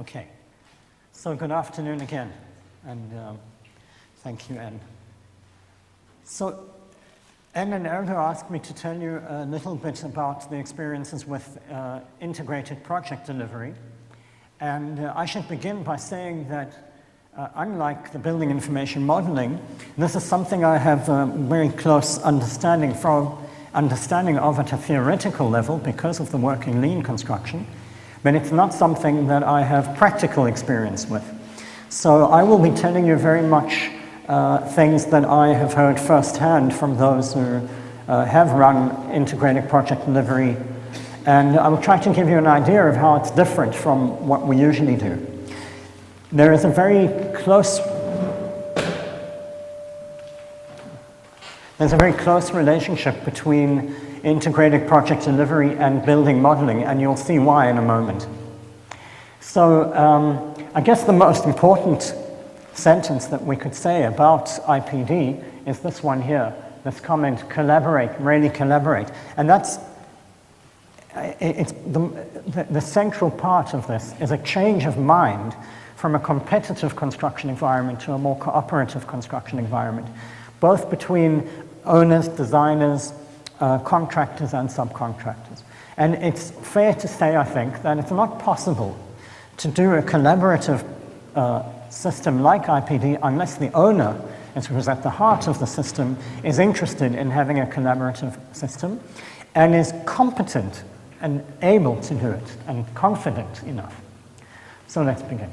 Okay, so good afternoon again, and thank you, Anne. So, Anne and Ergo asked me to tell you a little bit about the experiences with integrated project delivery. And I should begin by saying that unlike the building information modeling, this is something I have a very close understanding of at a theoretical level because of the work in lean construction, but it's not something that I have practical experience with. So I will be telling you very much things that I have heard firsthand from those who have run integrated project delivery, and I will try to give you an idea of how it's different from what we usually do. There is a very close relationship between integrated project delivery and building modeling, and you'll see why in a moment. So I guess the most important sentence that we could say about IPD is this one here, this comment, collaborate, really collaborate. And that's, the central part of this is a change of mind from a competitive construction environment to a more cooperative construction environment, both between owners, designers, contractors and subcontractors. And it's fair to say, I think, that it's not possible to do a collaborative system like IPD unless the owner, who is at the heart of the system, is interested in having a collaborative system and is competent and able to do it and confident enough. So let's begin.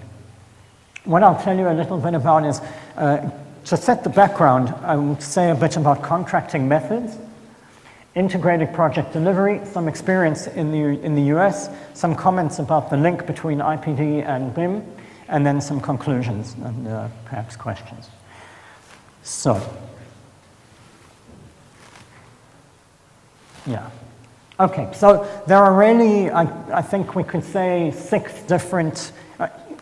What I'll tell you a little bit about is, to set the background, I will say a bit about contracting methods, integrated project delivery, some experience in the US, some comments about the link between IPD and BIM, and then some conclusions and perhaps questions. So, yeah. Okay, so there are really, I think we could say 6 different,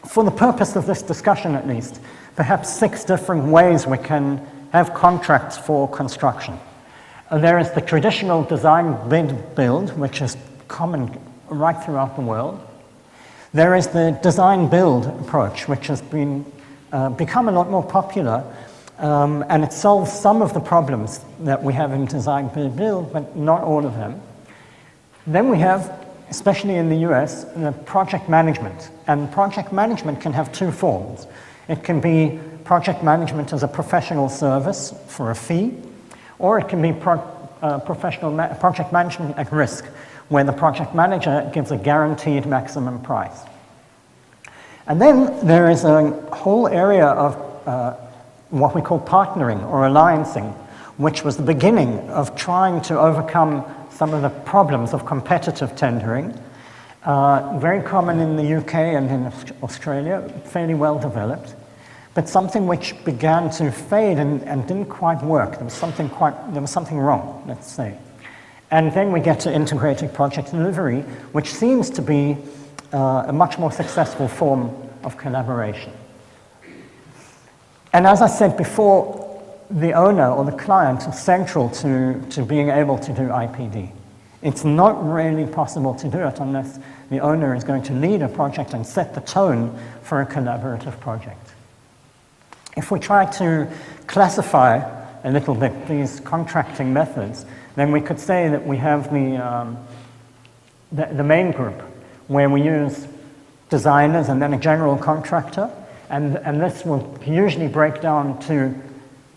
for the purpose of this discussion at least, perhaps 6 different ways we can have contracts for construction. There is the traditional design bid build, which is common right throughout the world. There is the design build approach, which has become a lot more popular, and it solves some of the problems that we have in design bid build, but not all of them. Then we have, especially in the US, the project management. And project management can have 2 forms. It can be project management as a professional service for a fee, or it can be project management at risk, where the project manager gives a guaranteed maximum price. And then there is a whole area of what we call partnering or alliancing, which was the beginning of trying to overcome some of the problems of competitive tendering. Very common in the UK and in Australia, fairly well developed, but something which began to fade and didn't quite work. There was something wrong, let's say. And then we get to integrated project delivery, which seems to be a much more successful form of collaboration. And as I said before, the owner or the client is central to being able to do IPD. It's not really possible to do it unless the owner is going to lead a project and set the tone for a collaborative project. If we try to classify a little bit these contracting methods, then we could say that we have the main group, where we use designers and then a general contractor, and this will usually break down to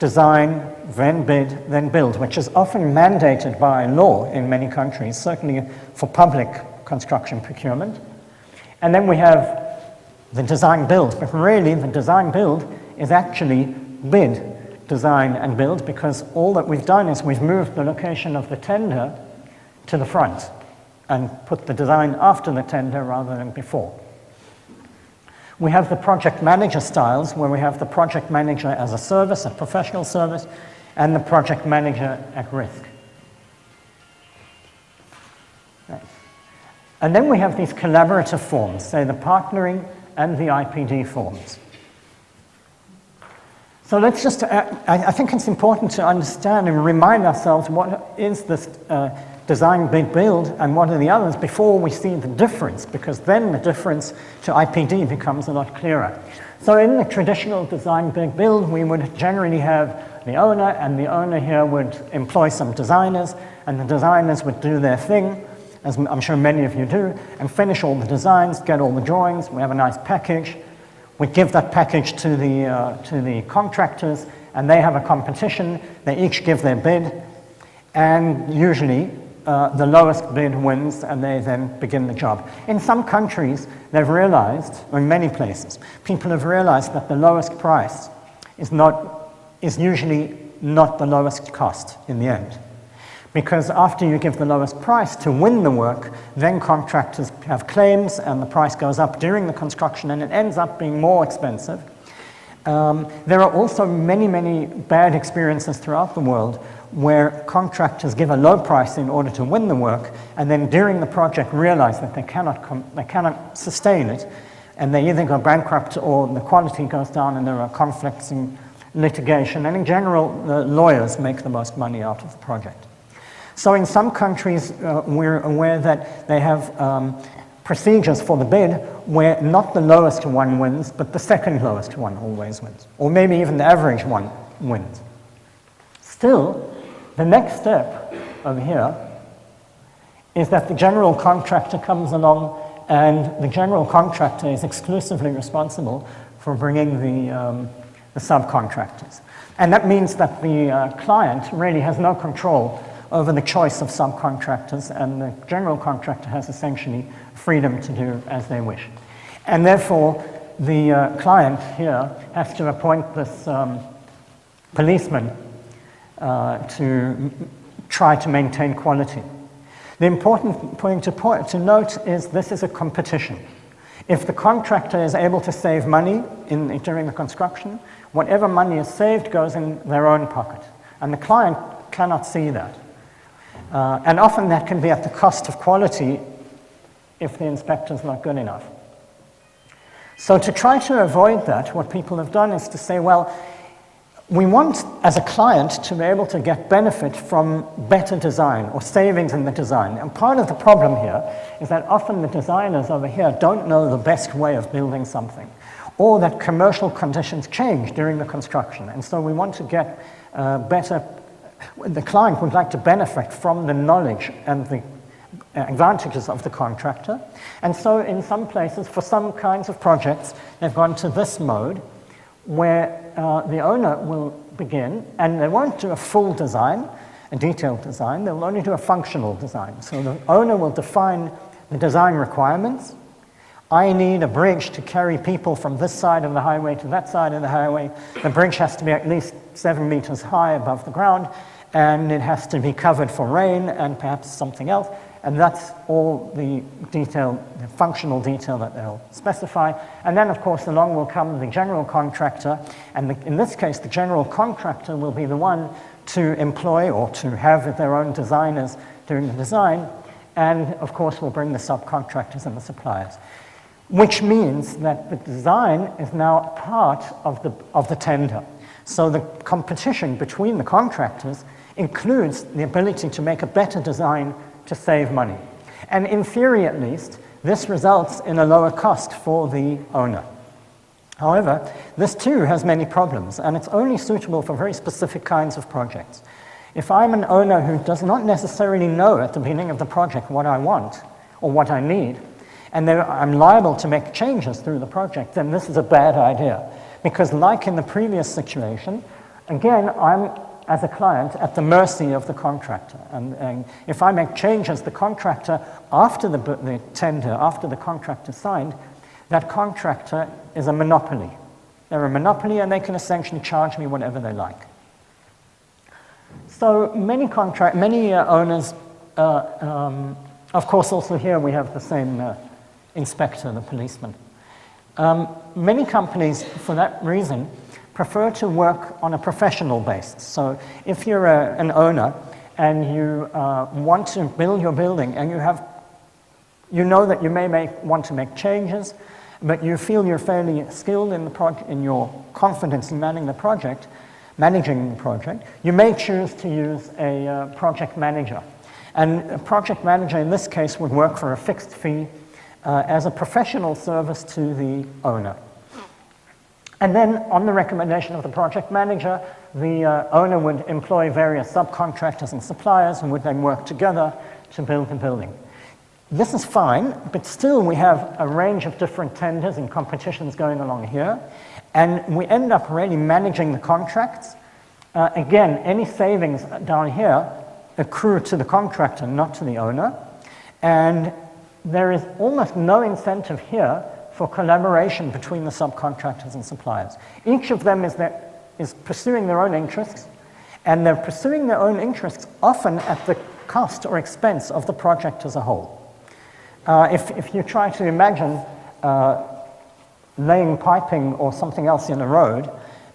design, then bid, then build, which is often mandated by law in many countries, certainly for public construction procurement. And then we have the design build, but really the design build is actually bid, design and build, because all that we've done is we've moved the location of the tender to the front and put the design after the tender rather than before. We have the project manager styles, where we have the project manager as a service, a professional service, and the project manager at risk. Right. And then we have these collaborative forms, say the partnering and the IPD forms. So let's just, I think it's important to understand and remind ourselves what is this design, bid, build, and what are the others before we see the difference, because then the difference to IPD becomes a lot clearer. So in the traditional design, bid, build, we would generally have the owner, and the owner here would employ some designers, and the designers would do their thing, as I'm sure many of you do, and finish all the designs, get all the drawings. We have a nice package. We give that package to the contractors, and they have a competition. They each give their bid, and usually the lowest bid wins, and they then begin the job. In some countries, they've realized, or in many places, people have realized that the lowest price is usually not the lowest cost in the end. Because after you give the lowest price to win the work, then contractors have claims and the price goes up during the construction and it ends up being more expensive. There are also many, many bad experiences throughout the world where contractors give a low price in order to win the work, and then during the project realize that they cannot sustain it, and they either go bankrupt or the quality goes down and there are conflicts and litigation, and in general, the lawyers make the most money out of the project. So in some countries, we're aware that they have procedures for the bid where not the lowest one wins, but the second lowest one always wins, or maybe even the average one wins. Still, the next step over here is that the general contractor comes along, and the general contractor is exclusively responsible for bringing the subcontractors. And that means that the client really has no control over the choice of subcontractors, and the general contractor has essentially freedom to do as they wish. And therefore, the client here has to appoint this policeman to try to maintain quality. The important point to note is this is a competition. If the contractor is able to save money during the construction, whatever money is saved goes in their own pocket, and the client cannot see that. And often that can be at the cost of quality if the inspector's not good enough. So to try to avoid that, what people have done is to say, well, we want, as a client, to be able to get benefit from better design or savings in the design. And part of the problem here is that often the designers over here don't know the best way of building something, or that commercial conditions change during the construction. And so we want to get the client would like to benefit from the knowledge and the advantages of the contractor. And so in some places, for some kinds of projects, they've gone to this mode where the owner will begin, and they won't do a full design, a detailed design, they'll only do a functional design. So the owner will define the design requirements. I need a bridge to carry people from this side of the highway to that side of the highway. The bridge has to be at least 7 meters high above the ground, and it has to be covered for rain and perhaps something else. And that's all the detail, the functional detail that they'll specify. And then, of course, along will come the general contractor. And in this case, the general contractor will be the one to employ or to have their own designers doing the design. And, of course, we'll bring the subcontractors and the suppliers, which means that the design is now part of the tender. So the competition between the contractors includes the ability to make a better design to save money. And in theory, at least, this results in a lower cost for the owner. However, this too has many problems, and it's only suitable for very specific kinds of projects. If I'm an owner who does not necessarily know at the beginning of the project what I want or what I need, and then I'm liable to make changes through the project, then this is a bad idea. Because like in the previous situation, again, I'm, as a client, at the mercy of the contractor. And if I make changes, the contractor, after the tender, after the contract is signed, that contractor is a monopoly. They're a monopoly, and they can essentially charge me whatever they like. So many owners, of course, also here we have the same inspector, the policeman. Many companies, for that reason, prefer to work on a professional basis. So if you're an owner and you want to build your building, and you know that you may want to make changes, but you feel you're fairly skilled in your confidence in managing the project, you may choose to use a project manager. And a project manager in this case would work for a fixed fee as a professional service to the owner. And then, on the recommendation of the project manager, the owner would employ various subcontractors and suppliers who would then work together to build the building. This is fine, but still we have a range of different tenders and competitions going along here, and we end up really managing the contracts. Again, any savings down here accrue to the contractor, not to the owner, and there is almost no incentive here for collaboration between the subcontractors and suppliers. Each of them is pursuing their own interests, and they're pursuing their own interests often at the cost or expense of the project as a whole. If you try to imagine laying piping or something else in a road,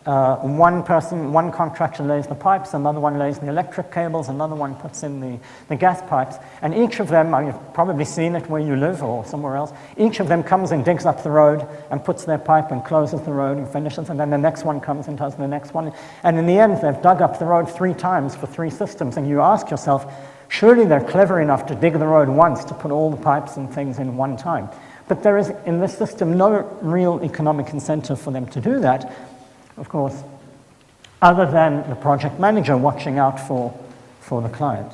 one contractor lays the pipes, another one lays the electric cables, another one puts in the gas pipes, and each of them, you've probably seen it where you live or somewhere else, each of them comes and digs up the road and puts their pipe and closes the road and finishes, and then the next one comes and does the next one, and in the end they've dug up the road 3 times for 3 systems, and you ask yourself, surely they're clever enough to dig the road once to put all the pipes and things in one time. But there is, in this system, no real economic incentive for them to do that, of course, other than the project manager watching out for the client.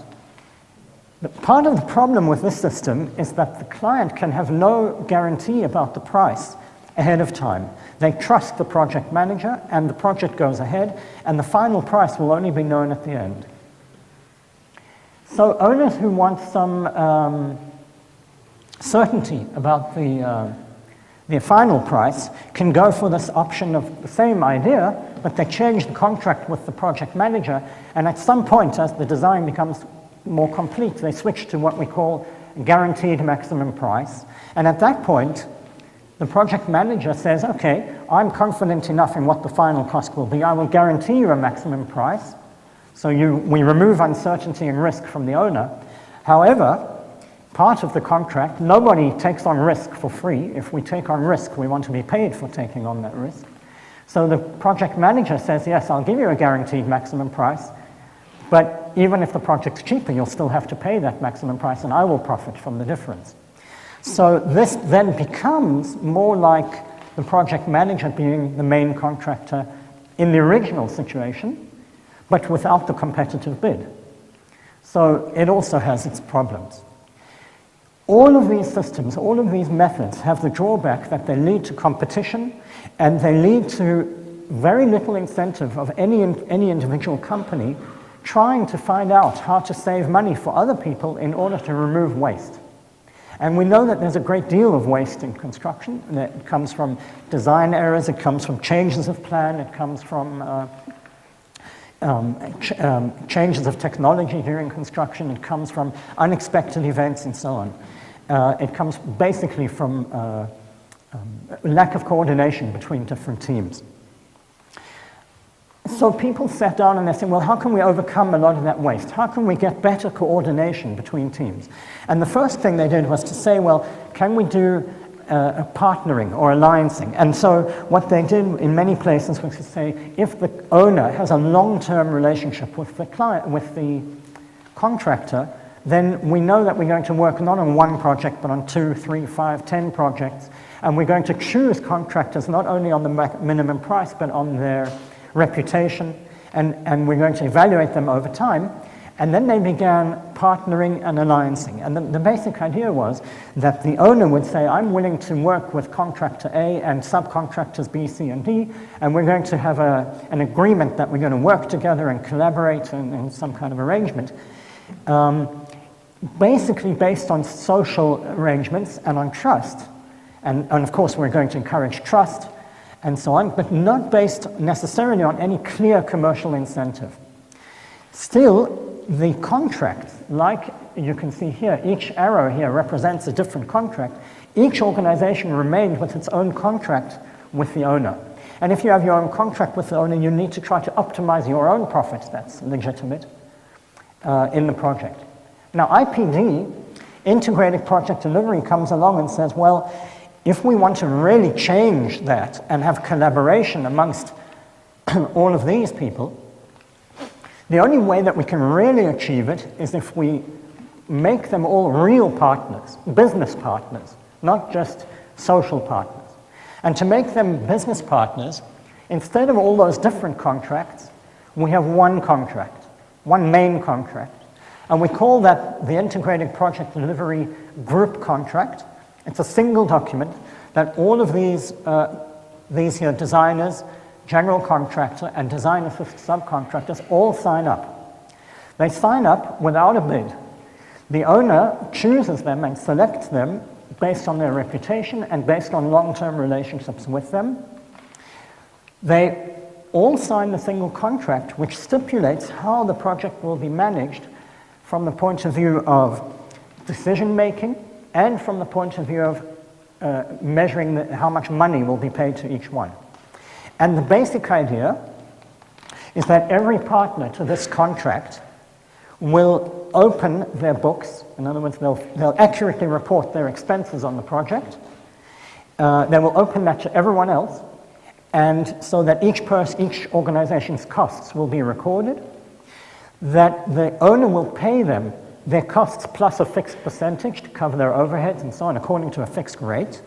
But part of the problem with this system is that the client can have no guarantee about the price ahead of time. They trust the project manager, and the project goes ahead, and the final price will only be known at the end. So owners who want some certainty about the final price can go for this option of the same idea, but they change the contract with the project manager, and at some point, as the design becomes more complete, they switch to what we call guaranteed maximum price. And at that point, the project manager says, okay, I'm confident enough in what the final cost will be. I will guarantee you a maximum price. So we remove uncertainty and risk from the owner. However, part of the contract, nobody takes on risk for free. If we take on risk, we want to be paid for taking on that risk. So the project manager says, yes, I'll give you a guaranteed maximum price, but even if the project's cheaper, you'll still have to pay that maximum price, and I will profit from the difference. So this then becomes more like the project manager being the main contractor in the original situation, but without the competitive bid. So it also has its problems. All of these systems, all of these methods have the drawback that they lead to competition, and they lead to very little incentive of any individual company trying to find out how to save money for other people in order to remove waste. And we know that there's a great deal of waste in construction. And it comes from design errors, it comes from changes of plan, it comes from changes of technology during construction, it comes from unexpected events and so on. It comes basically from lack of coordination between different teams. So people sat down and they said, well, how can we overcome a lot of that waste? How can we get better coordination between teams? And the first thing they did was to say, well, can we do a partnering or alliancing? And so what they did in many places was to say, if the owner has a long-term relationship with the client, with the contractor, then we know that we're going to work not on one project, but on 2, 3, 5, 10 projects. And we're going to choose contractors not only on the minimum price, but on their reputation, and we're going to evaluate them over time. And then they began partnering and alliancing. And the basic idea was that the owner would say, I'm willing to work with contractor A and subcontractors B, C, and D, and we're going to have an agreement that we're going to work together and collaborate in some kind of arrangement. Basically based on social arrangements and on trust. And of course, we're going to encourage trust and so on, but not based necessarily on any clear commercial incentive. Still, the contract, like you can see here, each arrow here represents a different contract. Each organization remained with its own contract with the owner. And if you have your own contract with the owner, you need to try to optimize your own profits, that's legitimate, in the project. Now, IPD, Integrated Project Delivery, comes along and says, well, if we want to really change that and have collaboration amongst all of these people, the only way that we can really achieve it is if we make them all real partners, business partners, not just social partners. And to make them business partners, instead of all those different contracts, we have one contract, one main contract. And we call that the Integrated Project Delivery Group Contract. It's a single document that all of these here designers, general contractor, and design assist subcontractors all sign up. They sign up without a bid. The owner chooses them and selects them based on their reputation and based on long-term relationships with them. They all sign the single contract, which stipulates how the project will be managed from the point of view of decision-making and from the point of view of measuring how much money will be paid to each one. And the basic idea is that every partner to this contract will open their books. In other words, they'll accurately report their expenses on the project. They will open that to everyone else, and so that each organization's costs will be recorded, that the owner will pay them their costs plus a fixed percentage to cover their overheads and so on according to a fixed rate,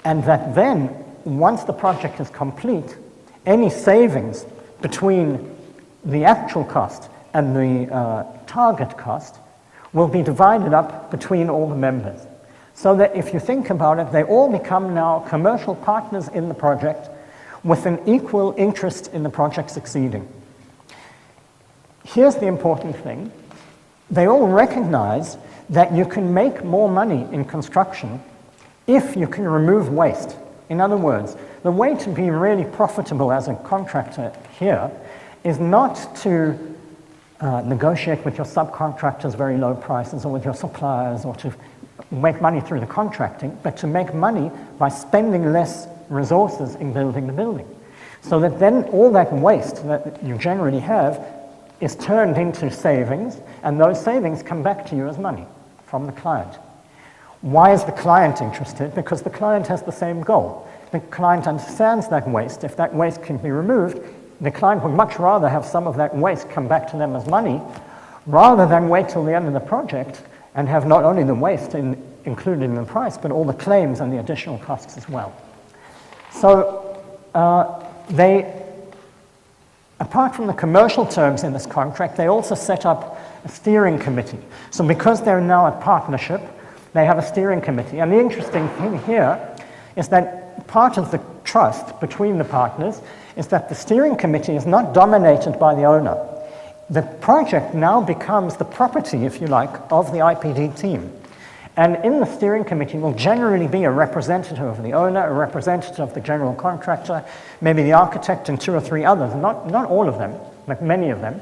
and that then, once the project is complete, any savings between the actual cost and the target cost will be divided up between all the members. So that if you think about it, they all become now commercial partners in the project with an equal interest in the project succeeding. Here's the important thing. They all recognize that you can make more money in construction if you can remove waste. In other words, the way to be really profitable as a contractor here is not to negotiate with your subcontractors very low prices or with your suppliers or to make money through the contracting, but to make money by spending less resources in building the building. So that then all that waste that you generally have is turned into savings, and those savings come back to you as money from the client. Why is the client interested? Because the client has the same goal. The client understands that waste. If that waste can be removed, the client would much rather have some of that waste come back to them as money rather than wait till the end of the project and have not only the waste included in the price, but all the claims and the additional costs as well. So apart from the commercial terms in this contract, they also set up a steering committee. So because they're now a partnership, they have a steering committee. And the interesting thing here is that part of the trust between the partners is that the steering committee is not dominated by the owner. The project now becomes the property, if you like, of the IPD team. And in the steering committee will generally be a representative of the owner, a representative of the general contractor, maybe the architect and 2 or 3 others, not all of them, but many of them.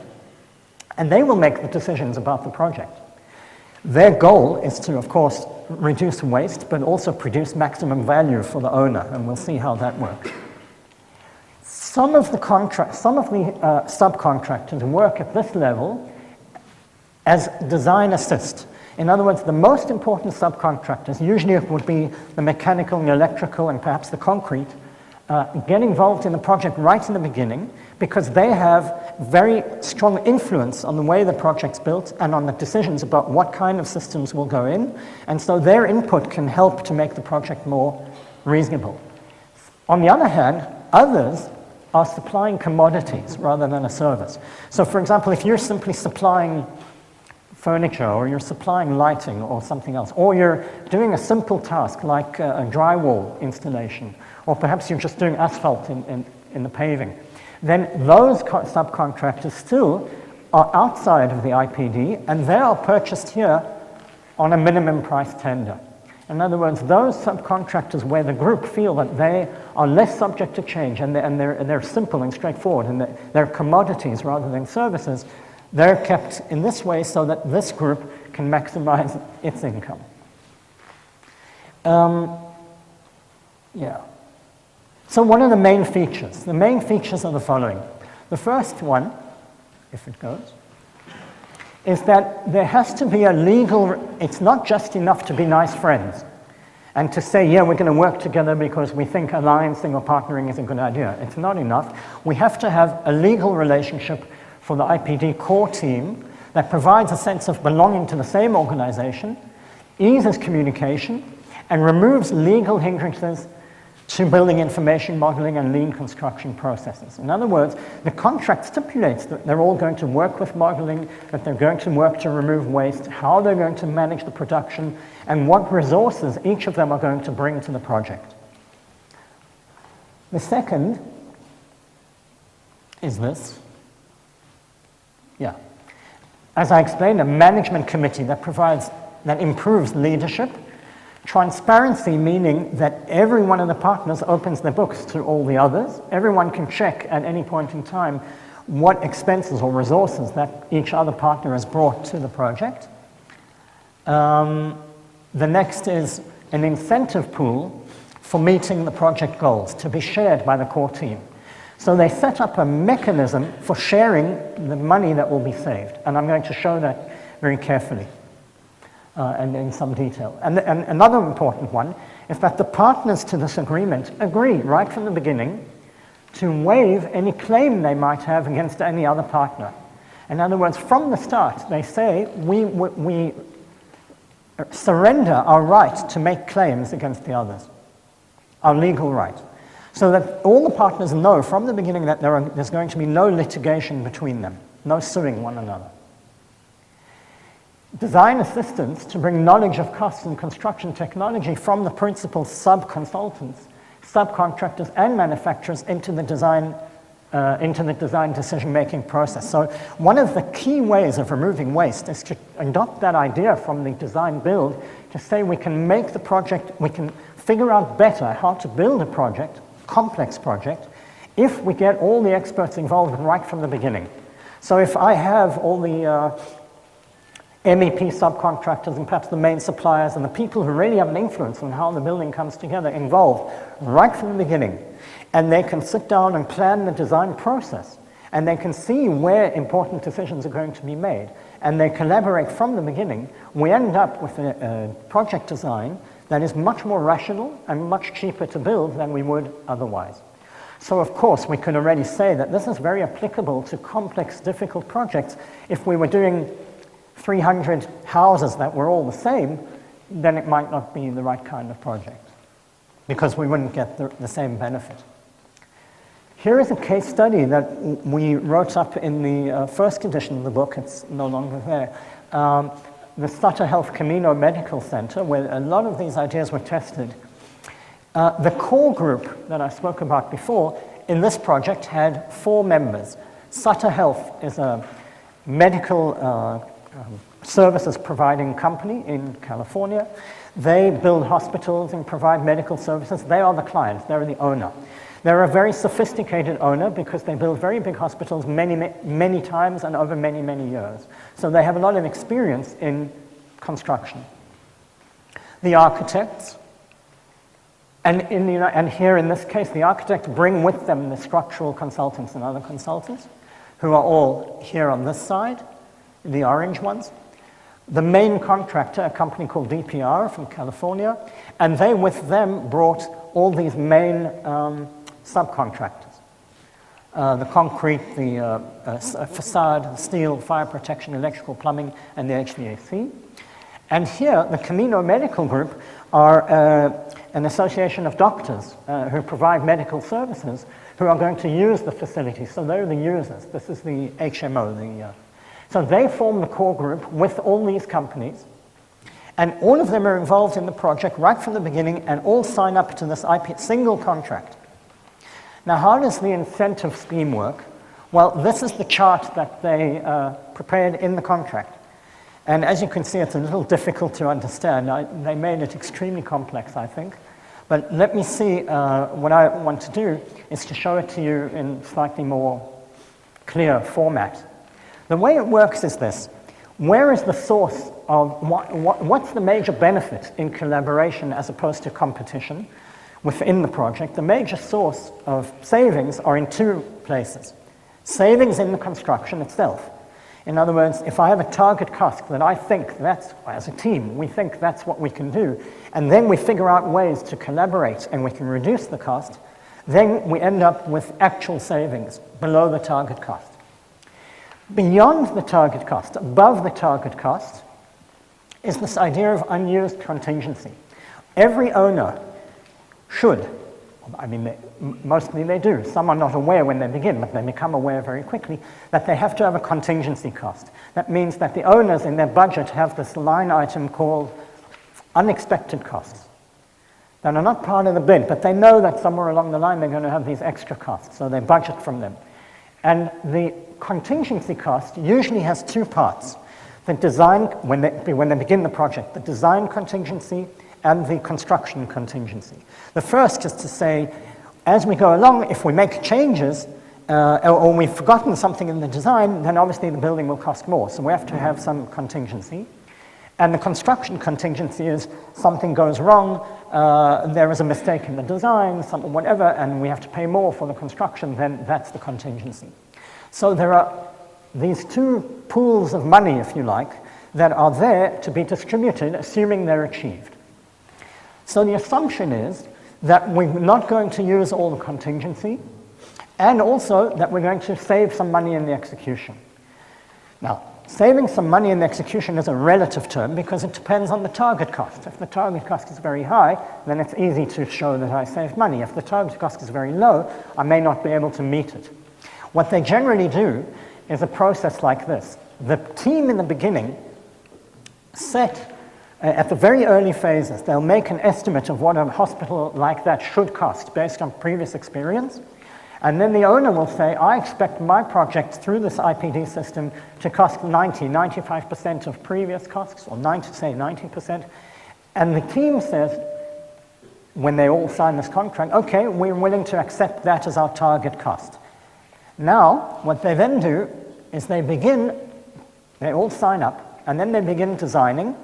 And they will make the decisions about the project. Their goal is to, of course, reduce waste, but also produce maximum value for the owner, and we'll see how that works. Some of the subcontractors work at this level as design assist. In other words, the most important subcontractors, usually it would be the mechanical and electrical and perhaps the concrete, get involved in the project right in the beginning because they have very strong influence on the way the project's built and on the decisions about what kind of systems will go in, and so their input can help to make the project more reasonable. On the other hand, others are supplying commodities rather than a service. So for example, if you're simply supplying furniture, or you're supplying lighting or something else, or you're doing a simple task like a drywall installation, or perhaps you're just doing asphalt in the paving, then those subcontractors still are outside of the IPD, and they are purchased here on a minimum price tender. In other words, those subcontractors where the group feel that they are less subject to change and they're simple and straightforward and they're commodities rather than services, they're kept in this way so that this group can maximize its income. So what are the main features? The main features are the following. The first one, if it goes, is that there has to be a legal, it's not just enough to be nice friends and to say, yeah, we're going to work together because we think alliancing or partnering is a good idea. It's not enough. We have to have a legal relationship for the IPD core team that provides a sense of belonging to the same organization, eases communication, and removes legal hindrances to building information modeling and lean construction processes. In other words, the contract stipulates that they're all going to work with modeling, that they're going to work to remove waste, how they're going to manage the production, and what resources each of them are going to bring to the project. The second is this. Yeah. As I explained, a management committee that improves leadership. Transparency, meaning that every one of the partners opens their books to all the others. Everyone can check at any point in time what expenses or resources that each other partner has brought to the project. The next is an incentive pool for meeting the project goals to be shared by the core team. So they set up a mechanism for sharing the money that will be saved. And I'm going to show that very carefully. And in some detail. And another important one is that the partners to this agreement agree right from the beginning to waive any claim they might have against any other partner. In other words, from the start, they say we surrender our right to make claims against the others, our legal right, so that all the partners know from the beginning that there's going to be no litigation between them, no suing one another. Design assistance to bring knowledge of costs and construction technology from the principal sub-consultants, subcontractors, and manufacturers into the design decision-making process. So one of the key ways of removing waste is to adopt that idea from the design build to say we can make the project, we can figure out better how to build a project, complex project, if we get all the experts involved right from the beginning. So if I have all the MEP subcontractors and perhaps the main suppliers and the people who really have an influence on how the building comes together involved right from the beginning. And they can sit down and plan the design process. And they can see where important decisions are going to be made. And they collaborate from the beginning. We end up with a project design that is much more rational and much cheaper to build than we would otherwise. So of course we can already say that this is very applicable to complex, difficult projects. If we were doing 300 houses that were all the same, then it might not be the right kind of project because we wouldn't get the same benefit. Here is a case study that we wrote up in the first edition of the book. It's no longer there. The Sutter Health Camino Medical Center, where a lot of these ideas were tested. The core group that I spoke about before in this project had 4 members. Sutter Health is a medical services providing company in California. They build hospitals and provide medical services. They are the clients, they're the owner. They're a very sophisticated owner because they build very big hospitals many times and over many years. So they have a lot of experience in construction. The architects, and here in this case, the architects bring with them the structural consultants and other consultants who are all here on this side, the orange ones. The main contractor, a company called DPR from California, and they with them brought all these main subcontractors. The concrete, the facade, the steel, fire protection, electrical, plumbing, and the HVAC. And here, the Camino Medical Group are an association of doctors who provide medical services who are going to use the facility. So they're the users. This is the HMO. So they form the core group with all these companies. And all of them are involved in the project right from the beginning and all sign up to this single contract. Now, how does the incentive scheme work? Well, this is the chart that they prepared in the contract. And as you can see, it's a little difficult to understand. They made it extremely complex, I think. But let me see, what I want to do is to show it to you in slightly more clear format. The way it works is this. Where is the source of, what's the major benefit in collaboration as opposed to competition within the project? The major source of savings are in 2 places. Savings in the construction itself. In other words, if I have a target cost that I think that's, as a team, we think that's what we can do, and then we figure out ways to collaborate and we can reduce the cost, then we end up with actual savings below the target cost. Beyond the target cost, above the target cost, is this idea of unused contingency. Every owner should, I mean, mostly they do. Some are not aware when they begin, but they become aware very quickly that they have to have a contingency cost. That means that the owners in their budget have this line item called unexpected costs that are not part of the bid, but they know that somewhere along the line they're going to have these extra costs, so they budget from them. And the contingency cost usually has two parts. The design, when they begin the project, the design contingency and the construction contingency. The first is to say, as we go along, if we make changes or we've forgotten something in the design, then obviously the building will cost more. So we have to have some contingency. And the construction contingency is something goes wrong, there is a mistake in the design, something whatever, and we have to pay more for the construction, then that's the contingency. So there are these two pools of money, if you like, that are there to be distributed, assuming they're achieved. So the assumption is that we're not going to use all the contingency, and also that we're going to save some money in the execution. Now, saving some money in the execution is a relative term because it depends on the target cost. If the target cost is very high, then it's easy to show that I saved money. If the target cost is very low, I may not be able to meet it. What they generally do is a process like this. The team in the beginning set, at the very early phases, they'll make an estimate of what a hospital like that should cost based on previous experience. And then the owner will say, I expect my project through this IPD system to cost 95% of previous costs, or 90%. And the team says, when they all sign this contract, okay, we're willing to accept that as our target cost. Now, what they then do is they all sign up, and then they begin designing,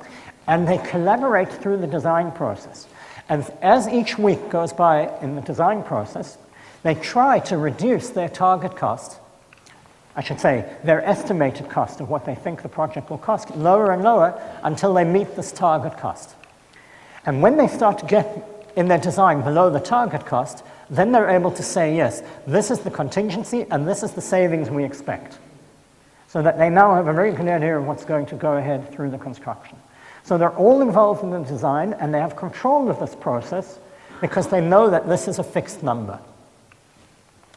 and they collaborate through the design process. And as each week goes by in the design process, they try to reduce their target cost, I should say, their estimated cost of what they think the project will cost, lower and lower until they meet this target cost. And when they start to get in their design below the target cost, then they're able to say, yes, this is the contingency and this is the savings we expect. So that they now have a very good idea of what's going to go ahead through the construction. So they're all involved in the design and they have control of this process because they know that this is a fixed number.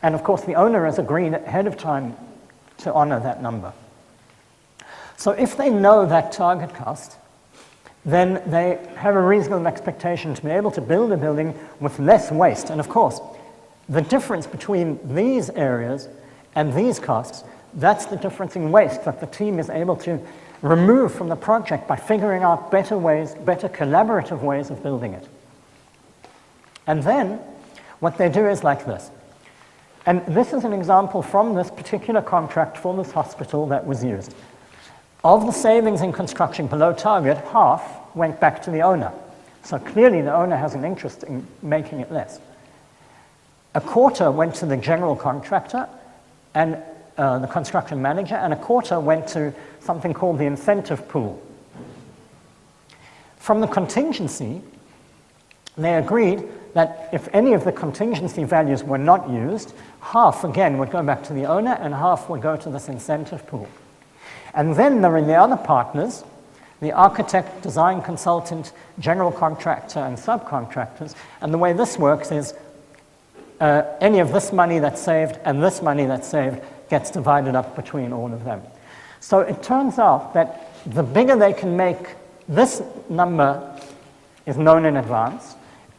And of course, the owner has agreed ahead of time to honor that number. So if they know that target cost, then they have a reasonable expectation to be able to build a building with less waste. And of course, the difference between these areas and these costs, that's the difference in waste that the team is able to remove from the project by figuring out better ways, better collaborative ways of building it. And then what they do is like this. And this is an example from this particular contract for this hospital that was used. Of the savings in construction below target, half went back to the owner. So clearly the owner has an interest in making it less. A quarter went to the general contractor and the construction manager, and a quarter went to something called the incentive pool. From the contingency, they agreed that if any of the contingency values were not used, half again would go back to the owner and half would go to this incentive pool. And then there are the other partners, the architect, design consultant, general contractor, and subcontractors. And the way this works is any of this money that's saved and this money that's saved gets divided up between all of them. So it turns out that the bigger they can make, this number is known in advance,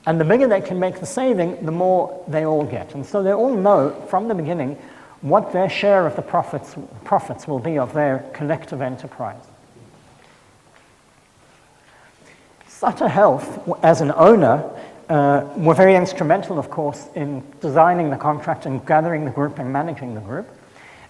and the bigger they can make the saving, the more they all get. And so they all know from the beginning what their share of the profits will be of their collective enterprise. Sutter Health, as an owner, were very instrumental, of course, in designing the contract and gathering the group and managing the group.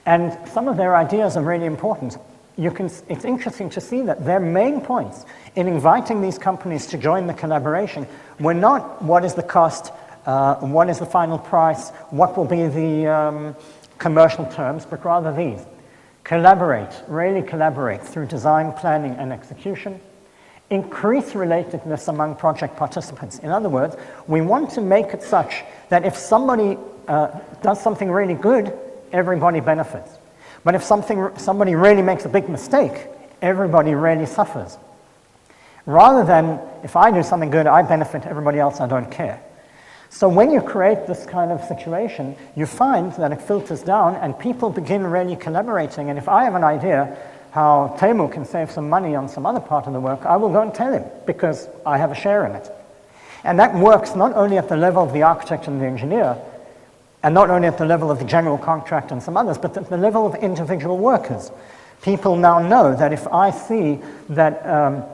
And some of their ideas are really important. It's interesting to see that their main points in inviting these companies to join the collaboration were not what is the cost, what is the final price, what will be the commercial terms, but rather these. Collaborate, really collaborate through design, planning, and execution. Increase relatedness among project participants. In other words, we want to make it such that if somebody does something really good, everybody benefits. But if somebody really makes a big mistake, everybody really suffers. Rather than, if I do something good, I benefit, everybody else, I don't care. So when you create this kind of situation, you find that it filters down and people begin really collaborating. And if I have an idea how Teemu can save some money on some other part of the work, I will go and tell him because I have a share in it. And that works not only at the level of the architect and the engineer, and not only at the level of the general contractor and some others, but at the level of individual workers. People now know that if I see that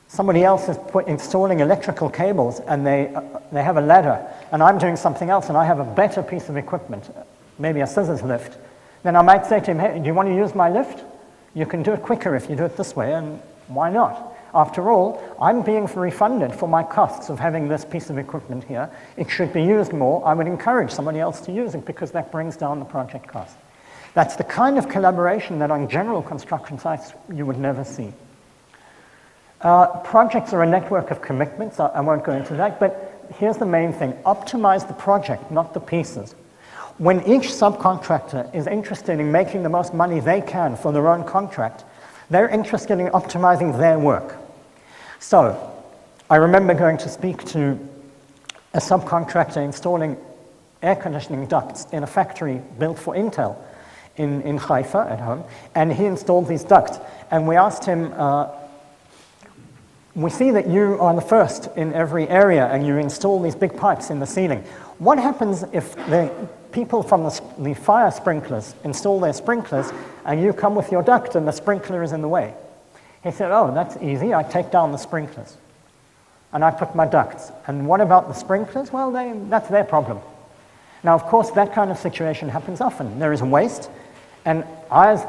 somebody else is installing electrical cables and they have a ladder and I'm doing something else and I have a better piece of equipment, maybe a scissors lift, then I might say to him, hey, do you want to use my lift? You can do it quicker if you do it this way, and why not? After all, I'm being refunded for my costs of having this piece of equipment here. It should be used more. I would encourage somebody else to use it because that brings down the project cost. That's the kind of collaboration that on general construction sites you would never see. Projects are a network of commitments. I won't go into that, but here's the main thing. Optimize the project, not the pieces. When each subcontractor is interested in making the most money they can for their own contract, they're interested in optimizing their work. So, I remember going to speak to a subcontractor installing air conditioning ducts in a factory built for Intel in Haifa at home, and he installed these ducts. And we asked him, we see that you are the first in every area and you install these big pipes in the ceiling. What happens if the people from the fire sprinklers install their sprinklers and you come with your duct and the sprinkler is in the way? He said, oh, that's easy. I take down the sprinklers and I put my ducts. And what about the sprinklers? Well, that's their problem. Now, of course, that kind of situation happens often. There is waste, and I, as